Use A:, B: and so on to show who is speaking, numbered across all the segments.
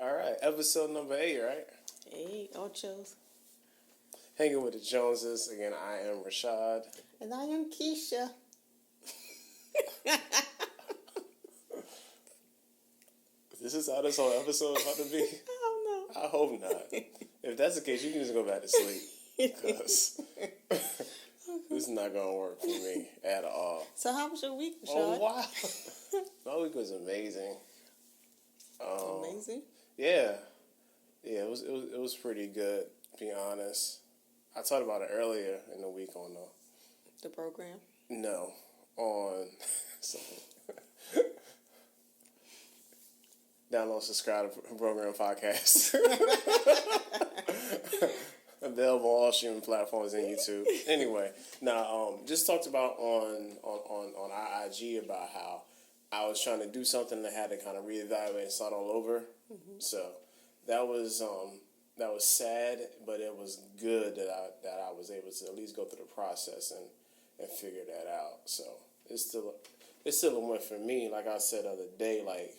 A: All right, episode number 8, right?
B: 8, ochos.
A: Hanging with the Joneses. Again, I am Rashad.
B: And I am Keisha.
A: This is how this whole episode is about to be?
B: I don't know.
A: I hope not. If that's the case, you can just go back to sleep. Because this is not going to work for me at all.
B: So how was your week, Rashad?
A: Oh, wow. My week was amazing.
B: Amazing?
A: Yeah. Yeah, it was pretty good, to be honest. I talked about it earlier in the week on
B: the program?
A: No, on download, subscribe to program podcast. Available on all streaming platforms and YouTube. Anyway, now just talked about on our IG about how I was trying to do something that had to kind of reevaluate and start all over. Mm-hmm. So that was sad, but it was good that I was able to at least go through the process and figure that out. So it's still a win for me. Like I said the other day, like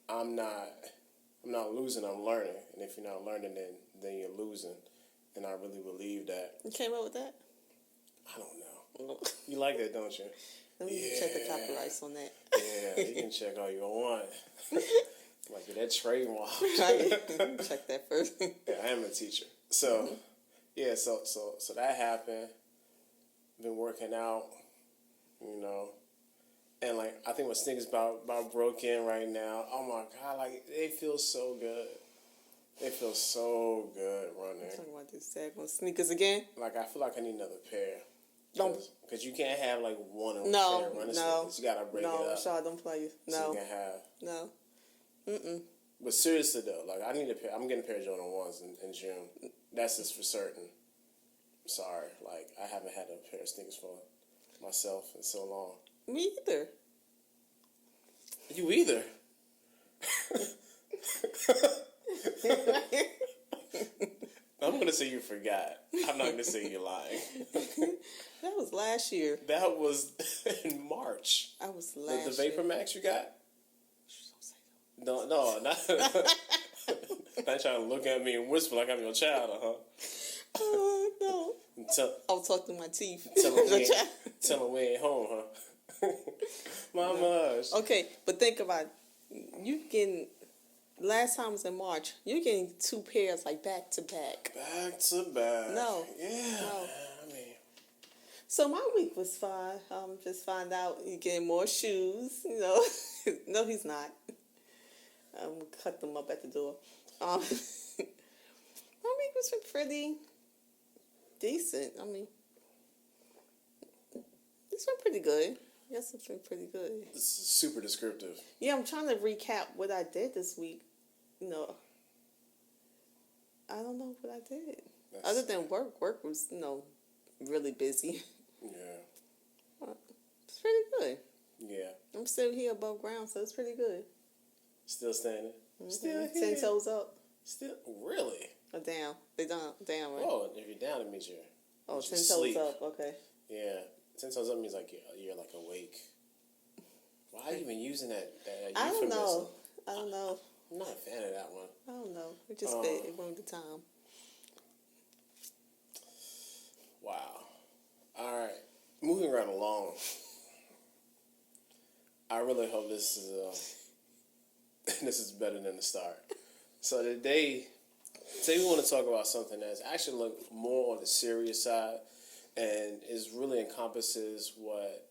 A: I'm not losing, I'm learning. And if you're not learning, then you're losing. And I really believe that.
B: You came up with that?
A: I don't know. You like that, don't you?
B: Let me check the copyrights on that.
A: Yeah, you can check all you want. Like that trademark.
B: Check that first.
A: Yeah, I am a teacher. So, yeah, so that happened. Been working out, and like I think what stinks about broken right now. Oh my God, like they feel so good. They feel so good running.
B: I'm talking about this daggone sneakers again.
A: Like I feel like I need another pair.
B: Don't.
A: Because you can't have like one pair running sneakers. You gotta break it up.
B: No, Rashad, don't play you. No.
A: So you can have.
B: No. Mm-mm.
A: But seriously though, like I need a pair. I'm getting a pair of Jordan 1s in June. That's just for certain. Sorry, like I haven't had a pair of sneakers for myself in so long.
B: Me either.
A: You either. I'm gonna say you forgot. I'm not gonna say you're lying.
B: That was last year.
A: That was in March.
B: I was last year.
A: The Vapor Max you got? No, not trying to look at me and whisper like I'm your child, huh?
B: Oh, no. I'll talk to my teeth.
A: Tell him we ain't home, huh? Mama.
B: Okay, but think about it. You getting, last time was in March, you're getting 2 pairs like back to back.
A: Back to back.
B: No.
A: Yeah.
B: No.
A: I mean.
B: So my week was fine. Just find out you're getting more shoes, No, he's not. Cut them up at the door. My week was pretty decent. I mean, it's been pretty good. Yes, it's been pretty good.
A: It's super descriptive.
B: Yeah, I'm trying to recap what I did this week. I don't know what I did. Other than work. Work was, really busy.
A: Yeah.
B: It's pretty good.
A: Yeah.
B: I'm still here above ground, so it's pretty good.
A: Still standing.
B: Mm-hmm.
A: Still here.
B: 10 toes up.
A: Still really?
B: Or down. They down, right?
A: Oh, if you're down, it means you're.
B: 10 toes up. Okay.
A: Yeah, 10 toes up means like you're like awake. Why are you even using that
B: I
A: euphemism?
B: I don't know.
A: I'm not a fan of that one.
B: I don't know. It just fit. It went with the time.
A: Wow. All right. Moving right along. I really hope this is better than the start. So today we want to talk about something that's actually more on the serious side and is really encompasses what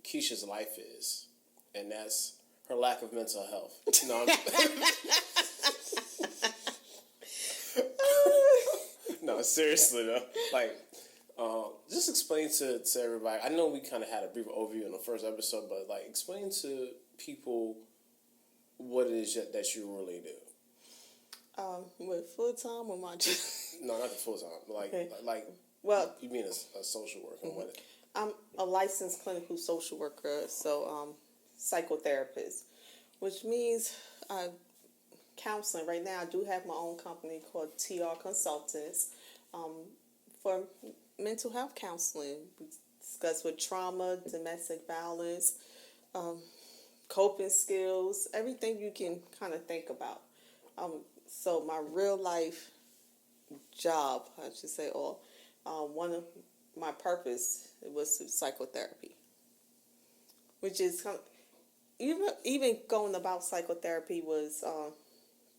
A: Keisha's life is, and that's her lack of mental health. No, no, seriously though. Like, just explain to everybody. I know we kind of had a brief overview in the first episode, but like, explain to people what it is that you really do.
B: With full time or my job?
A: No, not the full time. Like,
B: well,
A: you mean a social worker? Mm-hmm. What?
B: I'm a licensed clinical social worker, so psychotherapist, which means counseling. Right now, I do have my own company called TR Consultants for mental health counseling. We discuss with trauma, domestic violence, coping skills, everything you can kind of think about. So my real life job, I should say, or one of my purpose was psychotherapy, which is kind of, even going about psychotherapy was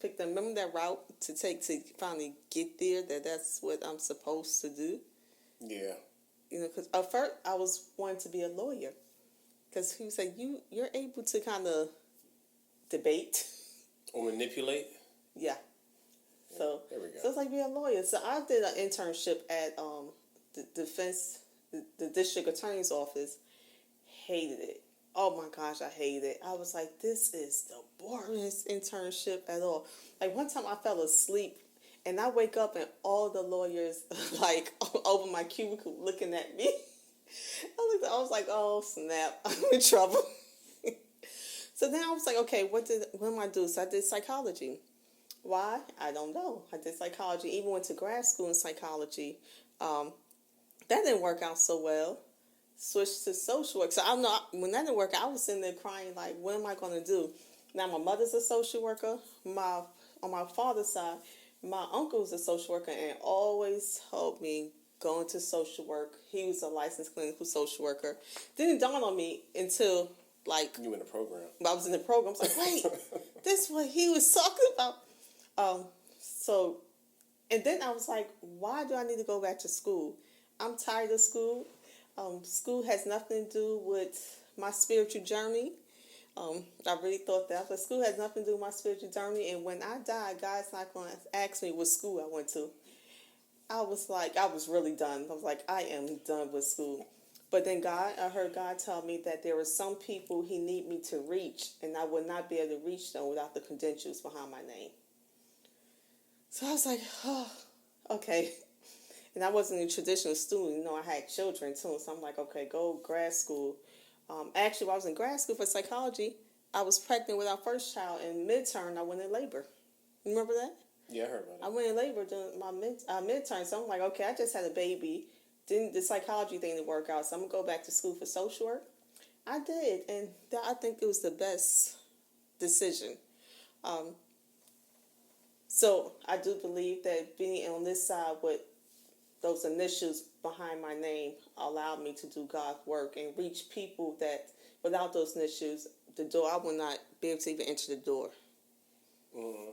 B: pick the remember that route to take to finally get there. That's what I'm supposed to do.
A: Yeah.
B: Because at first I was wanting to be a lawyer, because he said you're able to kind of debate
A: Or manipulate.
B: Yeah. So
A: there we go.
B: So it's like being a lawyer. So I did an internship at the district attorney's office. Hated it. Oh my gosh, I hated it. I was like, this is the boringest internship at all. Like one time I fell asleep and I wake up and all the lawyers like over my cubicle looking at me. I was like, oh snap, I'm in trouble. So then I was like, okay, what am I do? So I did psychology. Why? I don't know. I did psychology. Even went to grad school in psychology. That didn't work out so well. Switched to social work. So I don't know, when that didn't work out, I was sitting there crying like, what am I going to do? Now my mother's a social worker. On my father's side, my uncle's a social worker and always told me going to social work. He was a licensed clinical social worker. Didn't dawn on me until like
A: you in the program.
B: I was in the program. I was like, wait, this is what he was talking about. And then I was like, why do I need to go back to school? I'm tired of school. School has nothing to do with my spiritual journey. I really thought that. But school has nothing to do with my spiritual journey. And when I die, God's not going to ask me what school I went to. I was really done. I was like, I am done with school. But then I heard God tell me that there were some people he need me to reach, and I would not be able to reach them without the credentials behind my name. So I was like, oh, okay. And I wasn't a traditional student. I had children too. So I'm like, okay, go grad school. Actually, while I was in grad school for psychology, I was pregnant with our first child. And midterm, I went in labor. Remember that?
A: Yeah, I heard about it.
B: I went in labor during my midterm. So I'm like, okay, I just had a baby. Didn't the psychology thing didn't work out. So I'm going to go back to school for social work. I did. And I think it was the best decision. So I do believe that being on this side with those initials behind my name allowed me to do God's work and reach people that without those initials, the door, I would not be able to even enter the door.
A: Mm-hmm.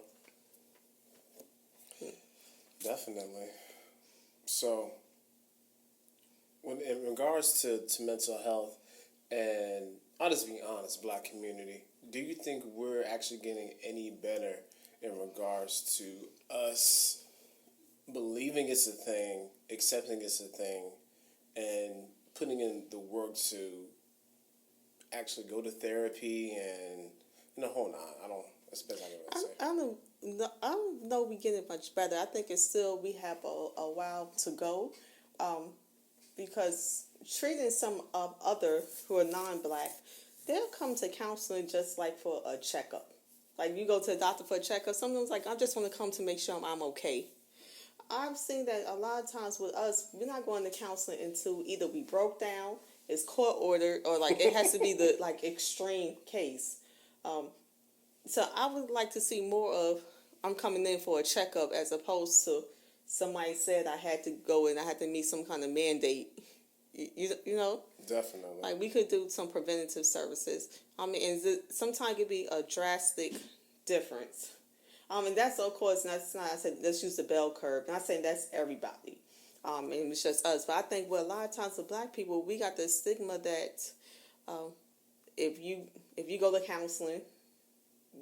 A: Definitely. So, in regards to mental health, and I'll just be honest, Black community, do you think we're actually getting any better in regards to us believing it's a thing, accepting it's a thing, and putting in the work to actually go to therapy and hold on, that's the best I can say.
B: I don't know we get it much better. I think it's still, we have a while to go, because treating some other who are non-Black, they'll come to counseling just like for a checkup. Like you go to the doctor for a checkup, someone's like, I just want to come to make sure I'm okay. I've seen that a lot of times with us, we're not going to counseling until either we broke down, it's court ordered, or like it has to be the like extreme case. So I would like to see more of, I'm coming in for a checkup, as opposed to somebody said I had to go and I had to meet some kind of mandate. You know?
A: Definitely.
B: Like we could do some preventative services. And sometimes it could be a drastic difference. And that's, of course, that's not, I said, let's use the bell curve. Not saying that's everybody. And it's just us. But I think a lot of times with Black people, we got this stigma that if you go to counseling,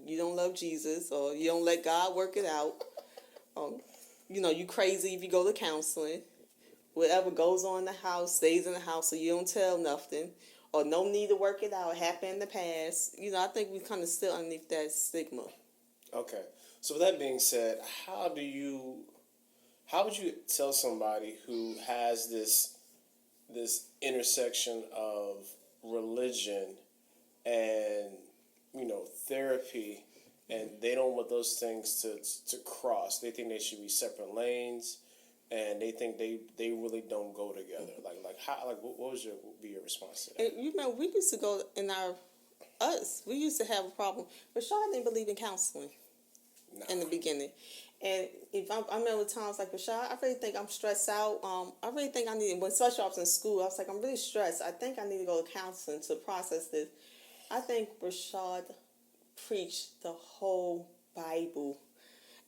B: you don't love Jesus, or you don't let God work it out. You crazy if you go to counseling. Whatever goes on in the house stays in the house, so you don't tell nothing. Or no need to work it out, happened in the past. I think we kind of still underneath that stigma.
A: Okay. So with that being said, how would you tell somebody who has this intersection of religion and therapy, and they don't want those things to cross? They think they should be separate lanes, and they think they really don't go together. What would be your response to that?
B: And, we used to go we used to have a problem. Rashad didn't believe in counseling.
A: No,
B: in the beginning. And if I remember times like, Rashad, I really think I'm stressed out. I really think I need, when especially I was in school, I was like, I'm really stressed. I think I need to go to counseling to process this. I think Rashad preached the whole Bible.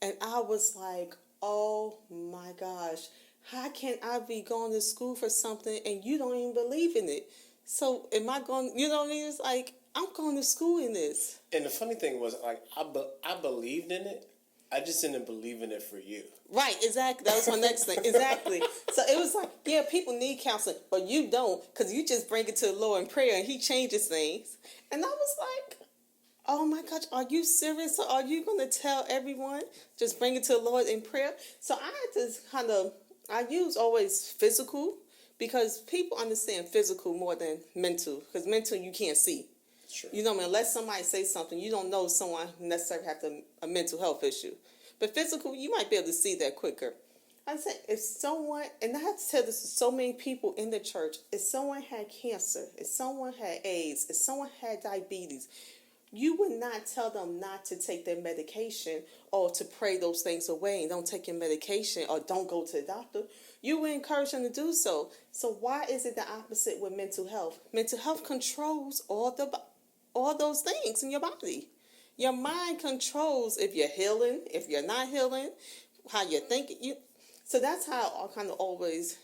B: And I was like, oh my gosh, how can I be going to school for something and you don't even believe in it? So am I going, you know what I mean? It's like, I'm going to school in this.
A: And the funny thing was, like, I believed in it. I just didn't believe in it for you.
B: Right, exactly. That was my next thing. Exactly. So it was like, yeah, people need counseling, but you don't, because you just bring it to the Lord in prayer and He changes things. And I was like, oh my gosh, are you serious? So are you going to tell everyone, just bring it to the Lord in prayer? So I had to kind of, I use always physical, because people understand physical more than mental, because mental you can't see.
A: Sure.
B: You know, unless somebody says something, you don't know someone necessarily have a mental health issue. But physical, you might be able to see that quicker. I said, if someone, and I have to tell this to so many people in the church, if someone had cancer, if someone had AIDS, if someone had diabetes, you would not tell them not to take their medication or to pray those things away and don't take your medication or don't go to the doctor. You would encourage them to do so. So why is it the opposite with mental health? Mental health controls all those things in your body. Your mind controls if you're healing, if you're not healing, how you're thinking. So that's how I kind of always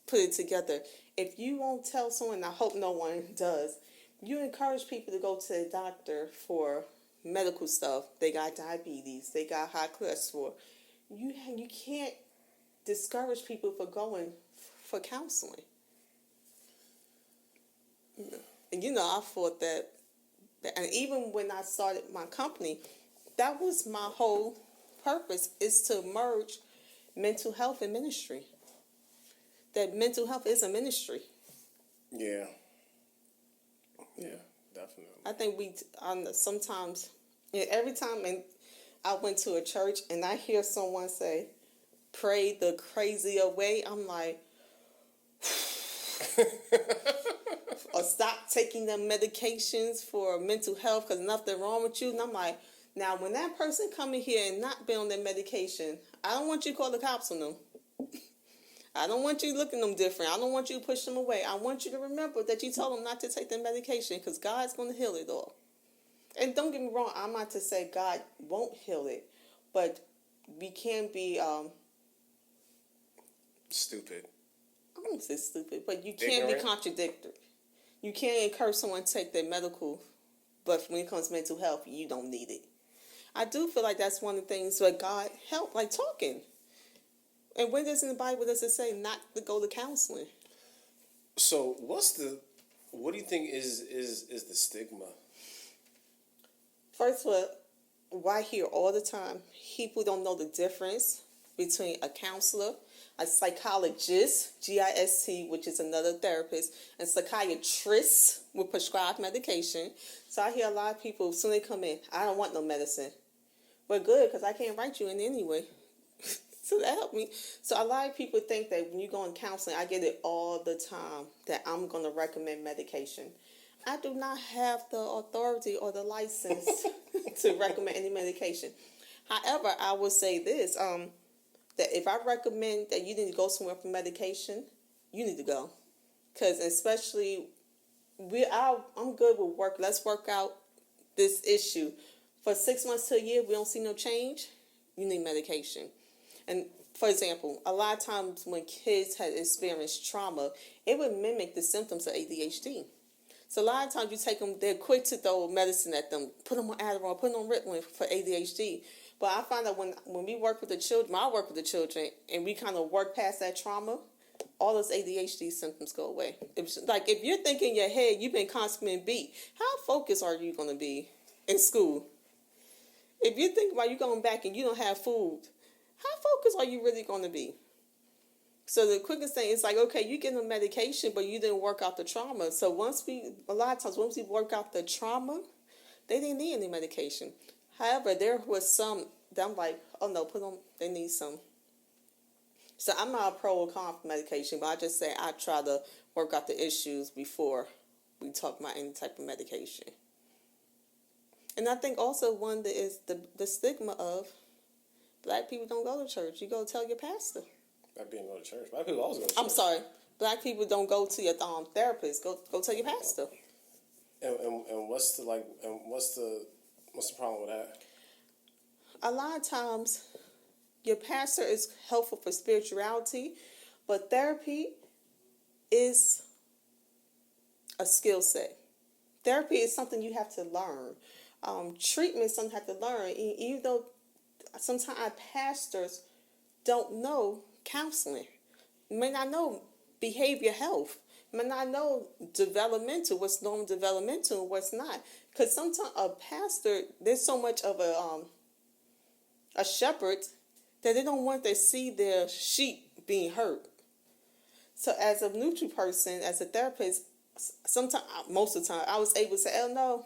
B: put it together. If you won't tell someone, I hope no one does, you encourage people to go to the doctor for medical stuff. They got diabetes. They got high cholesterol. You can't discourage people for going for counseling. And I thought that, and even when I started my company, that was my whole purpose, is to merge mental health and ministry. That mental health is a ministry.
A: Yeah. Yeah, definitely.
B: I think sometimes, every time I went to a church and I hear someone say, pray the crazy away, I'm like, or stop taking them medications for mental health because nothing wrong with you. And I'm like, now when that person come in here and not be on their medication, I don't want you to call the cops on them. I don't want you looking them different. I don't want you to push them away. I want you to remember that you told them not to take their medication because God's going to heal it all. And don't get me wrong, I'm not to say God won't heal it, but we can be
A: stupid.
B: I don't say stupid, but you can't be contradictory. You can't encourage someone to take their medical, but when it comes to mental health, you don't need it. I do feel like that's one of the things where God helped, like talking. And when does in the Bible does it say not to go to counseling?
A: So what do you think is the stigma?
B: First of all, what I hear all the time, people don't know the difference between a counselor, a psychologist, GIST, which is another therapist, and psychiatrist with prescribed medication. So I hear a lot of people, as soon as they come in, I don't want no medicine. But good, because I can't write you in anyway. So that helped me. So a lot of people think that when you go in counseling, I get it all the time, that I'm going to recommend medication. I do not have the authority or the license to recommend any medication. However, I will say this, that if I recommend that you need to go somewhere for medication, you need to go. Because especially, I'm good with work. Let's work out this issue. For 6 months to a year, we don't see no change, you need medication. And for example, a lot of times when kids had experienced trauma, it would mimic the symptoms of ADHD. So a lot of times you take them, they're quick to throw medicine at them, put them on Adderall, put them on Ritalin for ADHD. But I find that when we work with the children, I work with the children, and we kind of work past that trauma, all those ADHD symptoms go away. If you're thinking in your head, you've been constantly beat, how focused are you going to be in school? If you think about you going back and you don't have food, how focused are you really going to be? So the quickest thing is like, okay, you get them medication, but you didn't work out the trauma. So a lot of times, once we work out the trauma, they didn't need any medication. However, there was some that I'm like, oh no, they need some. So I'm not a pro or con for medication, but I just say I try to work out the issues before we talk about any type of medication. And I think also one that is the stigma of Black people don't go to church. You go tell your pastor.
A: Black people go to church. Black people always go to church.
B: I'm sorry. Black people don't go to your therapist. Go tell your pastor.
A: And what's the what's the problem with that?
B: A lot of times, your pastor is helpful for spirituality, but therapy is a skill set. Therapy is something you have to learn. Treatment is something you have to learn. Even though sometimes our pastors don't know counseling, may not know behavior health, may not know developmental, what's normal developmental and what's not. Because sometimes a pastor, there's so much of a shepherd that they don't want to see their sheep being hurt. So as a neutral person, as a therapist, sometimes, most of the time, I was able to say, oh no,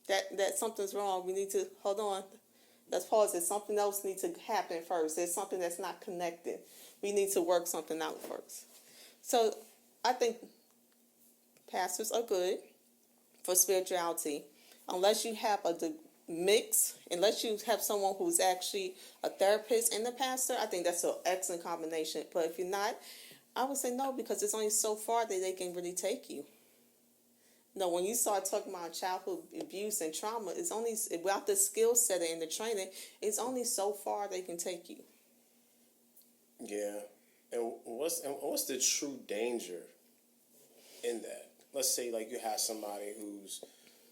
B: that something's wrong. We need to, hold on. Let's pause. There's something else needs to happen first. There's something that's not connected. We need to work something out first. So I think pastors are good for spirituality. Unless you have a mix, unless you have someone who's actually a therapist and a pastor, I think that's an excellent combination. But if you're not, I would say no, because it's only so far that they can really take you. No, when you start talking about childhood abuse and trauma, it's only, without the skill set and the training, it's only so far they can take you.
A: Yeah. And what's the true danger in that? Let's say like you have somebody who's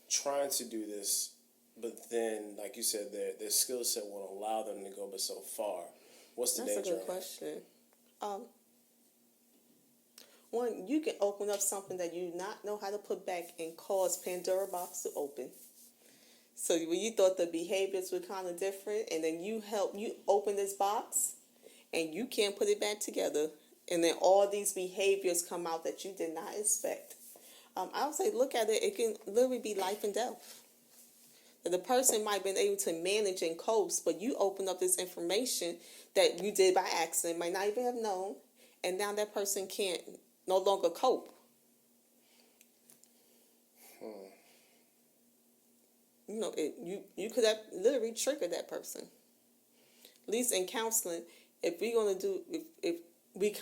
A: trying to do this, but then, like you said, their skill set won't allow them to go but so far. What's the danger?
B: That's a good question. One, you can open up something that you not know how to put back and cause Pandora box to open. So when you thought the behaviors were kind of different, and then you open this box, and you can't put it back together, and then all these behaviors come out that you did not expect. I would say look at it. It can literally be life and death. The person might have been able to manage and cope, but you open up this information that you did by accident, might not even have known, and now that person can't no longer cope. You know, you could have literally triggered that person. At least in counseling, if we're gonna do,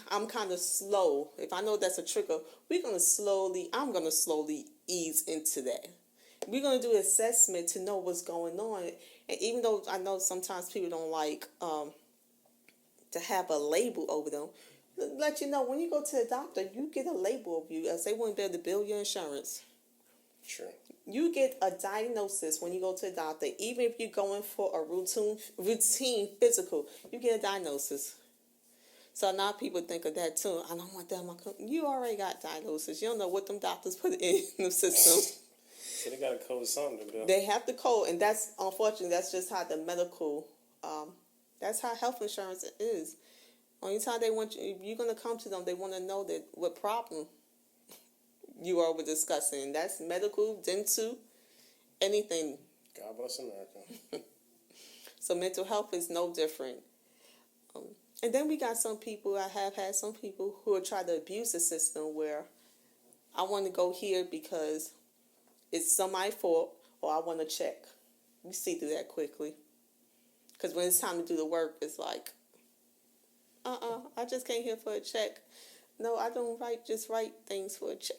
B: I'm kind of slow. If I know that's a trigger, I'm gonna slowly ease into that. We're gonna do assessment to know what's going on. And even though I know sometimes people don't like to have a label over them, let you know when you go to the doctor, you get a label of you, as they wouldn't be able to bill your insurance.
A: Sure.
B: You get a diagnosis when you go to the doctor. Even if you're going for a routine physical, you get a diagnosis. So now people think of that too. I don't want that. You already got diagnosis. You don't know what them doctors put in the system.
A: So they got to code something to do.
B: They have to code, and that's unfortunately that's just how the medical, that's how health insurance is. Only time they want you, if you're gonna come to them, they want to know that what problem you are discussing. That's medical, dental, anything.
A: God bless America.
B: So mental health is no different. And then we got some people, I have had some people who are trying to abuse the system where I want to go here because it's somebody's fault or I want to check. You see through that quickly. Because when it's time to do the work, it's like, I just came here for a check. No, I don't just write things for a check.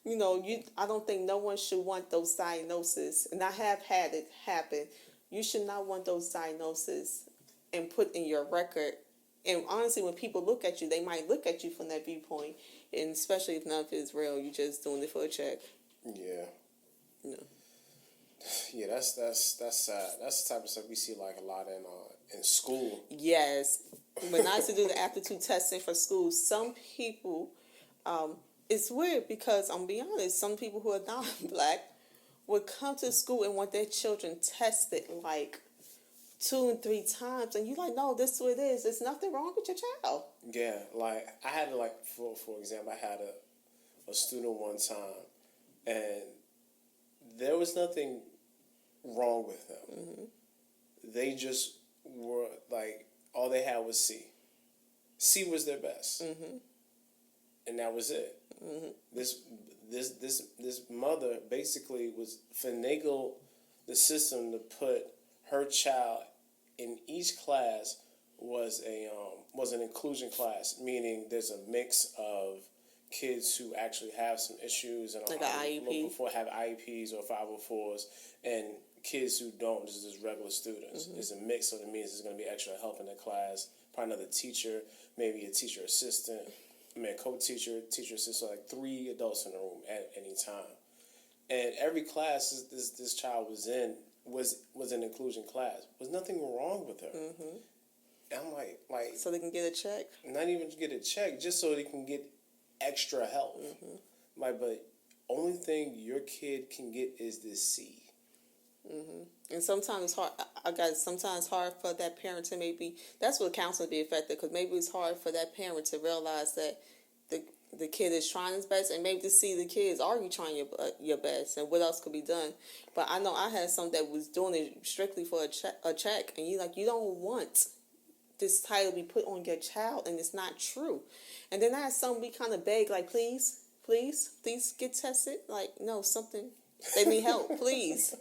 B: You know, I don't think no one should want those diagnoses. And I have had it happen. You should not want those diagnoses and put in your record. And honestly, when people look at you, they might look at you from that viewpoint. And especially if none of it is real, you're just doing it for a check.
A: Yeah.
B: No.
A: Yeah, that's sad. That's the type of stuff we see like a lot in school.
B: Yes. When I used to do the aptitude testing for school, some people, it's weird because I'm being honest, some people who are not black would come to school and want their children tested like 2 and 3 times, and you're like, no, this is what it is. There's nothing wrong with your child.
A: Yeah, like I had to for example, I had a student one time, and there was nothing wrong with them. Mm-hmm. They just were like, all they had was C. C was their best, mm-hmm. and that was it. Mm-hmm. This mother basically was finagle the system to put her child in each class was an inclusion class, meaning there's a mix of kids who actually have some issues and
B: like an IEP,
A: have IEPs or 504s, and kids who don't, just regular students. It's a mix, so it means there's going to be extra help in the class. Probably another teacher, maybe a teacher assistant, a co-teacher, teacher assistant, like 3 adults in the room at any time. And every class this child was in was an inclusion class. There was nothing wrong with her. And I'm like,
B: so they can get a check.
A: Not even to get a check, just so they can get extra help. But only thing your kid can get is this C.
B: And sometimes it's hard. Sometimes hard for that parent to maybe. That's what counseling be effective, because maybe it's hard for that parent to realize that the kid is trying his best, and maybe to see the kids, are you trying your best, and what else could be done. But I know I had some that was doing it strictly for a check, and you don't want this title be put on your child, and it's not true. And then I had some be kind of beg, like, please get tested. Like, no, something, they need help, please.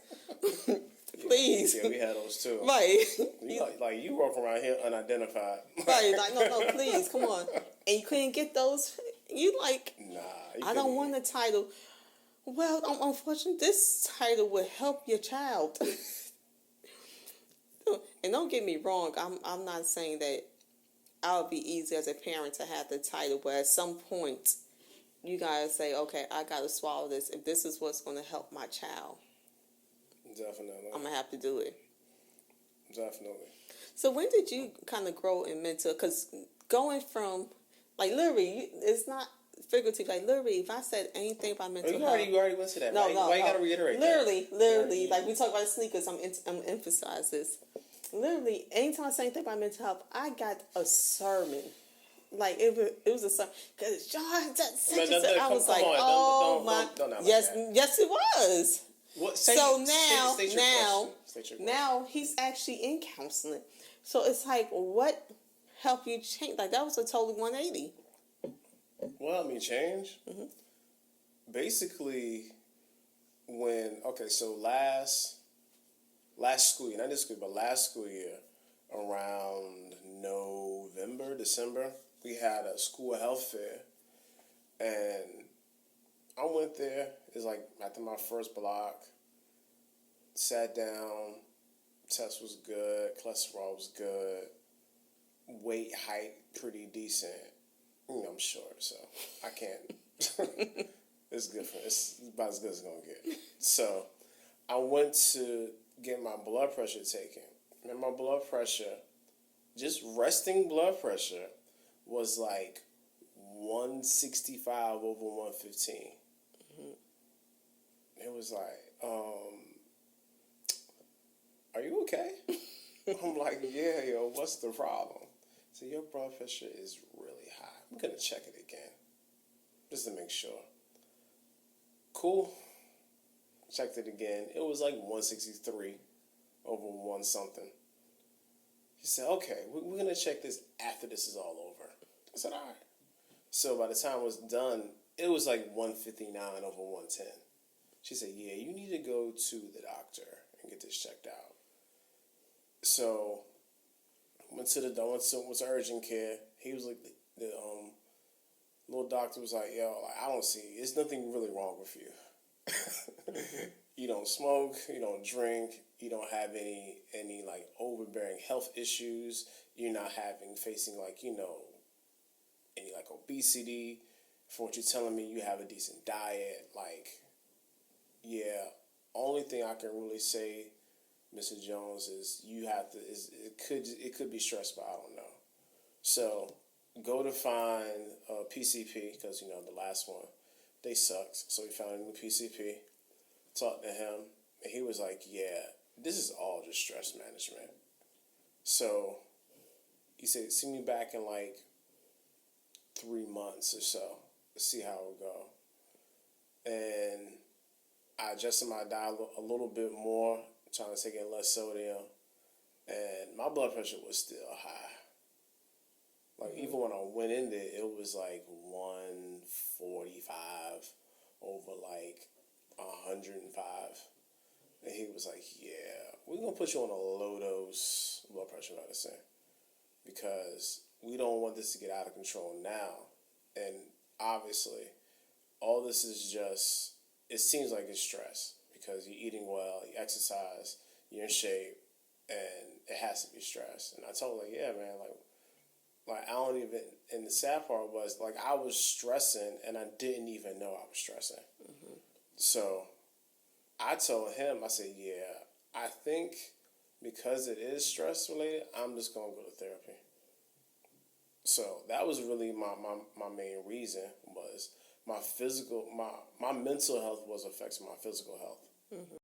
B: Please.
A: Yeah, we had those too.
B: Right.
A: You walk around here unidentified.
B: Right, like, no, please, come on. And you couldn't get those. You like,
A: nah.
B: I don't want the title. Well, unfortunately, this title will help your child. And don't get me wrong, I'm not saying that I would be easy as a parent to have the title, but at some point, you gotta say, okay, I gotta swallow this. If this is what's gonna help my child,
A: definitely,
B: I'm gonna have to do it.
A: Definitely.
B: So when did you kind of grow in mental? Because going from, like, literally, it's not figurative. Like, literally, if I said anything about mental health,
A: you already went to that.
B: No,
A: why you gotta reiterate
B: literally,
A: that?
B: Literally, like we talk about sneakers, I'm emphasize this. Literally, anytime I say anything about mental health, I got a sermon. Like, it was a sermon. Because John, I was like, oh my, yes, it was. Now he's actually in counseling. So it's like, what helped you change? Like, that was a total 180.
A: What helped me change? Basically, so last school year, not this school, but last school year, around November, December, we had a school health fair, and I went there. It's like after my first block, sat down, test was good, cholesterol was good, weight, height, pretty decent. I'm short, so I can't. It's good it's about as good as it's gonna get. So I went to get my blood pressure taken. And my blood pressure, just resting blood pressure, was like 165 over 115. It was like, are you okay? I'm like, yeah, yo, what's the problem? So your blood pressure is really high. I'm going to check it again, just to make sure. Cool. Checked it again. It was like 163 over 1 something. He said, okay, we're going to check this after this is all over. I said, all right. So by the time it was done, it was like 159 over 110. She said, yeah, you need to go to the doctor and get this checked out. So went to urgent care. He was like, the little doctor was like, yo, I don't see, there's nothing really wrong with you. You don't smoke, you don't drink, you don't have any like overbearing health issues. You're not facing like, any like obesity. For what you're telling me, you have a decent diet. Like, yeah, only thing I can really say, Mr. Jones, is it could be stress, but I don't know. So go to find a PCP, because the last one, they sucks. So we found a new PCP, talked to him, and he was like, yeah, this is all just stress management. So he said, see me back in like 3 months or so to see how it will go. And I adjusted my diet a little bit more, trying to take in less sodium, and my blood pressure was still high. Like, even when I went in there, it was like 145 over like 105. And he was like, yeah, we're going to put you on a low dose blood pressure much medicine because we don't want this to get out of control now. And obviously, all this is just, it seems like it's stress because you're eating well, you exercise, you're in shape, and it has to be stress. And I told her, like, yeah, man, like I don't even, and the sad part was, like, I was stressing and I didn't even know I was stressing. Mm-hmm. So I told him, I said, yeah, I think because it is stress related, I'm just going to go to therapy. So that was really my main reason was my mental health was affecting my physical health. Mm-hmm.